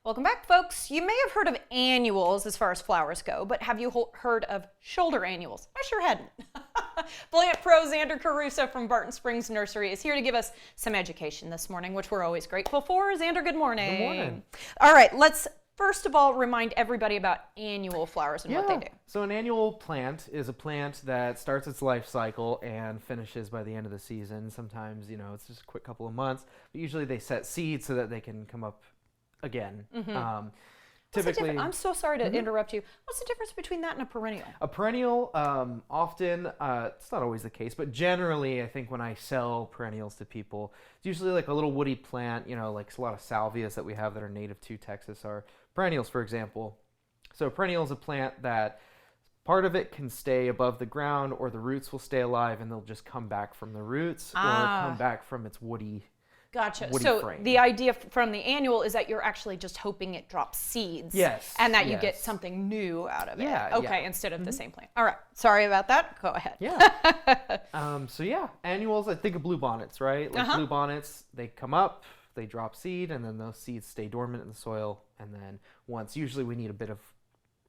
Welcome back, folks. You may have heard of annuals as far as flowers go, but have you heard of shoulder annuals? I sure hadn't. Plant Pro Xander Caruso from Barton Springs Nursery is here to give us some education this morning, which we're always grateful for. Xander, good morning. Good morning. All right, let's first of all remind everybody about annual flowers and what they do. So an annual plant is a plant that starts its life cycle and finishes by the end of the season. Sometimes, it's just a quick couple of months, but usually they set seeds so that they can come up again. Typically, I'm so sorry to interrupt you. What's the difference between that and a perennial? A perennial, often, it's not always the case, but generally I think when I sell perennials to people, it's usually like a little woody plant, like a lot of salvias that we have that are native to Texas are perennials, for example. So a perennial is a plant that part of it can stay above the ground, or the roots will stay alive and they'll just come back from the roots or come back from its woody. Gotcha. Woody So frame. the idea from the annual is that you're actually just hoping it drops seeds. Yes. And that you get something new out of it. Yeah. Okay, instead of the same plant. All right. Sorry about that. Go ahead. Yeah. Annuals, I think of bluebonnets, right? Like bluebonnets, they come up, they drop seed, and then those seeds stay dormant in the soil. And then usually we need a bit of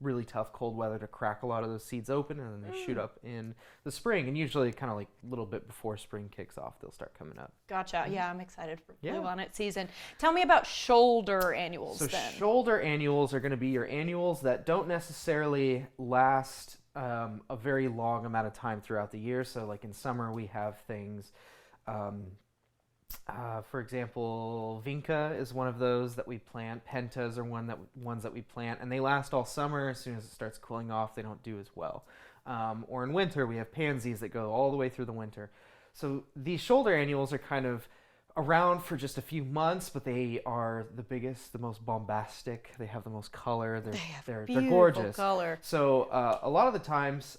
really tough cold weather to crack a lot of those seeds open, and then they shoot up in the spring, and usually kind of like a little bit before spring kicks off they'll start coming up. Gotcha. Yeah, I'm excited for bluebonnet season. Tell me about shoulder annuals then. Shoulder annuals are going to be your annuals that don't necessarily last a very long amount of time throughout the year. So like in summer we have things for example, Vinca is one of those that we plant. Pentas are ones that we plant, and they last all summer. As soon as it starts cooling off, they don't do as well. Or in winter, we have pansies that go all the way through the winter. So these shoulder annuals are kind of around for just a few months, but they are the biggest, the most bombastic. They have the most color. They're gorgeous. Color. So a lot of the times,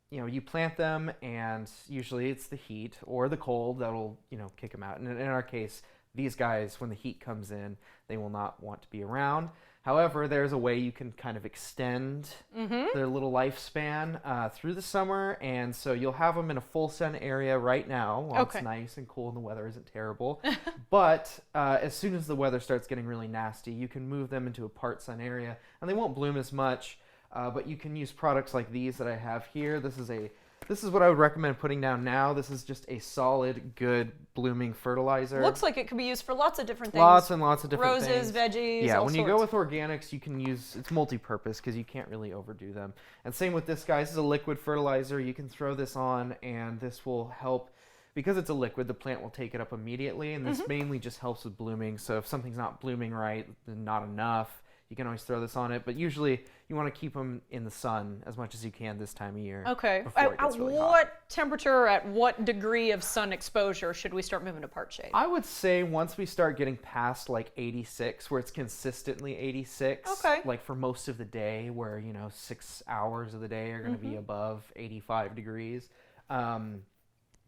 you plant them, and usually it's the heat or the cold that'll, kick them out. And in our case, these guys, when the heat comes in, they will not want to be around. However, there's a way you can kind of extend their little lifespan through the summer. And so you'll have them in a full sun area right now while it's nice and cool and the weather isn't terrible. But as soon as the weather starts getting really nasty, you can move them into a part sun area, and they won't bloom as much. But you can use products like these that I have here. This is what I would recommend putting down now. This is just a solid, good, blooming fertilizer. Looks like it could be used for lots of different things. Lots and lots of different things. Roses, veggies, Yeah, all when sorts. you go with organics, you can use, it's multi-purpose because you can't really overdo them. And same with this guy. This is a liquid fertilizer. You can throw this on, and this will help. Because it's a liquid, the plant will take it up immediately, and this mainly just helps with blooming. So if something's not blooming right, then not enough, you can always throw this on it, but usually you want to keep them in the sun as much as you can this time of year. Okay. Before it gets really hot. What temperature or at what degree of sun exposure should we start moving to part shade? I would say once we start getting past like 86, where it's consistently 86, like for most of the day, where 6 hours of the day are going to be above 85 degrees. And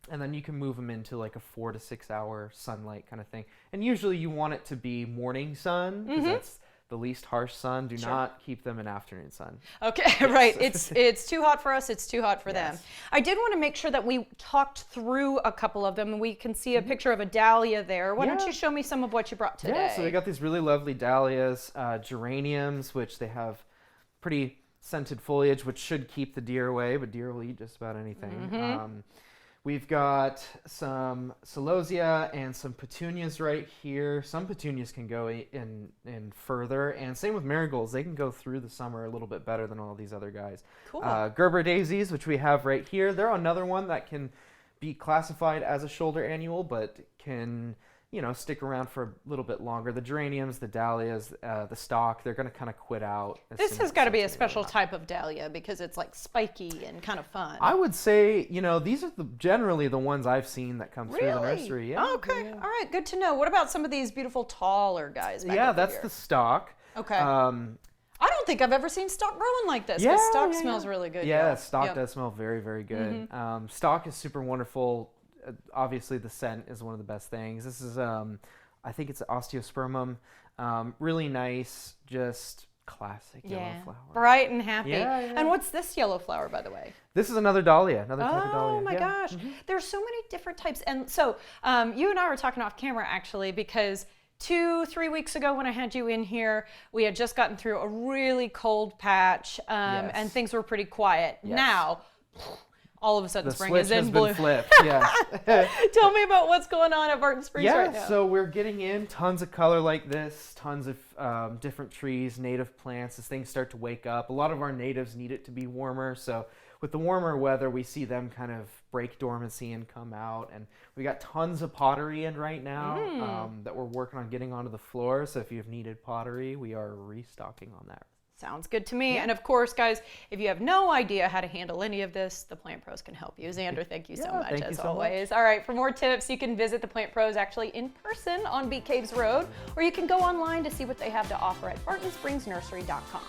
then you can move them into like a 4 to 6 hour sunlight kind of thing. And usually you want it to be morning sun, because that's the least harsh sun. Do not keep them in afternoon sun. Okay, right. It's too hot for us. It's too hot for them. I did want to make sure that we talked through a couple of them, and we can see a picture of a dahlia there. Why don't you show me some of what you brought today? Yeah, so we got these really lovely dahlias, geraniums, which they have pretty scented foliage, which should keep the deer away, but deer will eat just about anything. We've got some celosia and some petunias right here. Some petunias can go in further, and same with marigolds. They can go through the summer a little bit better than all these other guys. Cool. Gerber daisies, which we have right here. They're another one that can be classified as a shoulder annual, but can stick around for a little bit longer. The geraniums, the dahlias, the stock, they're going to kind of quit out. This has got to be a special type of dahlia because it's like spiky and kind of fun. I would say, these are generally the ones I've seen that come through the nursery. Yeah. Okay. Yeah. All right. Good to know. What about some of these beautiful taller guys back over that's here? the stock. Okay. I don't think I've ever seen stock growing like this. Yeah, stock smells really good. Yeah, stock does smell very, very good. Stock is super wonderful. Obviously, the scent is one of the best things. This is, I think it's Osteospermum. Really nice, just classic yellow flower. Bright and happy. Yeah. And what's this yellow flower, by the way? This is another dahlia, another type of dahlia. Oh my gosh. There's so many different types. And so you and I were talking off camera, actually, because 2-3 weeks ago when I had you in here, we had just gotten through a really cold patch, Yes. and things were pretty quiet. Yes. Now, all of a sudden, The spring switch is has in been bloom. flipped. Yes. Tell me about what's going on at Barton Springs right now. So we're getting in tons of color like this, tons of different trees, native plants. As things start to wake up, a lot of our natives need it to be warmer. So with the warmer weather, we see them kind of break dormancy and come out. And we got tons of pottery in right now that we're working on getting onto the floor. So if you've needed pottery, we are restocking on that. Sounds good to me. And of course, guys, if you have no idea how to handle any of this, the Plant Pros can help you. Xander, thank you so much, thank you as so always. All right, for more tips, you can visit the Plant Pros actually in person on Bee Caves Road, or you can go online to see what they have to offer at bartonspringsnursery.com.